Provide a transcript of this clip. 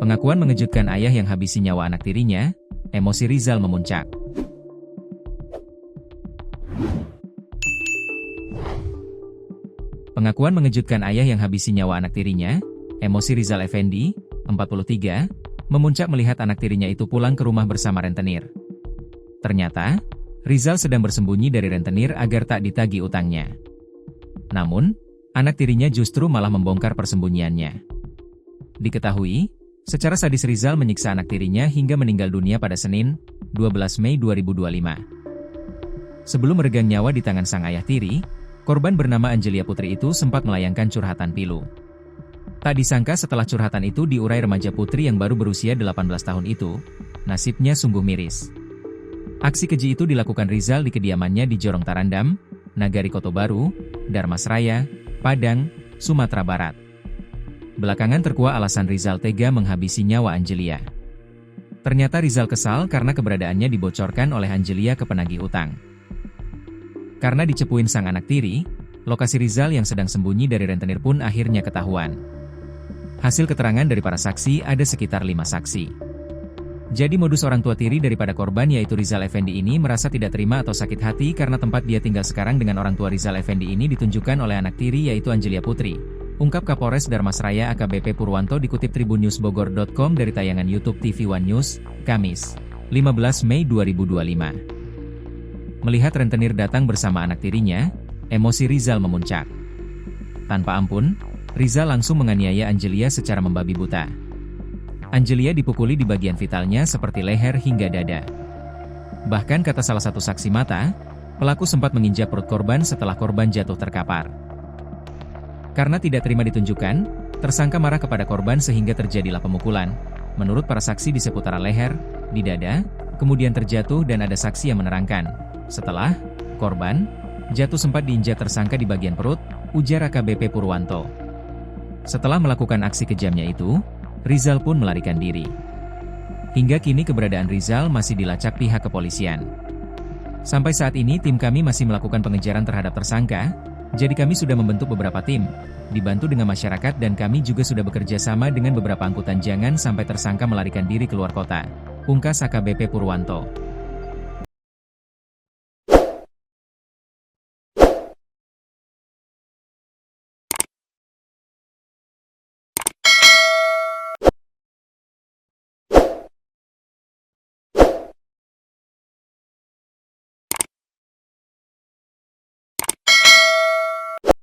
Pengakuan mengejutkan ayah yang habisi nyawa anak tirinya, emosi Rizal memuncak. Pengakuan mengejutkan ayah yang habisi nyawa anak tirinya, emosi Rizal Effendi, 43, memuncak melihat anak tirinya itu pulang ke rumah bersama rentenir. Ternyata, Rizal sedang bersembunyi dari rentenir agar tak ditagih utangnya. Namun, anak tirinya justru malah membongkar persembunyiannya. Diketahui, secara sadis Rizal menyiksa anak tirinya hingga meninggal dunia pada Senin, 12 Mei 2025. Sebelum meregang nyawa di tangan sang ayah tiri, korban bernama Angelia Putri itu sempat melayangkan curhatan pilu. Tak disangka setelah curhatan itu diurai remaja putri yang baru berusia 18 tahun itu, nasibnya sungguh miris. Aksi keji itu dilakukan Rizal di kediamannya di Jorong Tarandam, Nagari Kotobaru, Darmasraya, Padang, Sumatera Barat. Belakangan terkuak alasan Rizal tega menghabisi nyawa Angelia. Ternyata Rizal kesal karena keberadaannya dibocorkan oleh Angelia ke penagih utang. Karena dicepuin sang anak tiri, lokasi Rizal yang sedang sembunyi dari rentenir pun akhirnya ketahuan. Hasil keterangan dari para saksi ada sekitar 5 saksi. Jadi modus orang tua tiri daripada korban yaitu Rizal Effendi ini merasa tidak terima atau sakit hati karena tempat dia tinggal sekarang dengan orang tua Rizal Effendi ini ditunjukkan oleh anak tiri yaitu Angelia Putri. Ungkap Kapolres Darmasraya AKBP Purwanto dikutip tribunnewsbogor.com dari tayangan YouTube TV One News, Kamis, 15 Mei 2025. Melihat rentenir datang bersama anak tirinya, emosi Rizal memuncak. Tanpa ampun, Rizal langsung menganiaya Angelia secara membabi buta. Angelia dipukuli di bagian vitalnya seperti leher hingga dada. Bahkan kata salah satu saksi mata, pelaku sempat menginjak perut korban setelah korban jatuh terkapar. Karena tidak terima ditunjukkan, tersangka marah kepada korban sehingga terjadilah pemukulan. Menurut para saksi di seputaran leher, di dada, kemudian terjatuh dan ada saksi yang menerangkan. Setelah korban jatuh sempat diinjak tersangka di bagian perut, ujar AKBP Purwanto. Setelah melakukan aksi kejamnya itu, Rizal pun melarikan diri. Hingga kini keberadaan Rizal masih dilacak pihak kepolisian. Sampai saat ini tim kami masih melakukan pengejaran terhadap tersangka, jadi kami sudah membentuk beberapa tim, dibantu dengan masyarakat dan kami juga sudah bekerja sama dengan beberapa angkutan jangan sampai tersangka melarikan diri keluar kota. Pungkas AKBP Purwanto.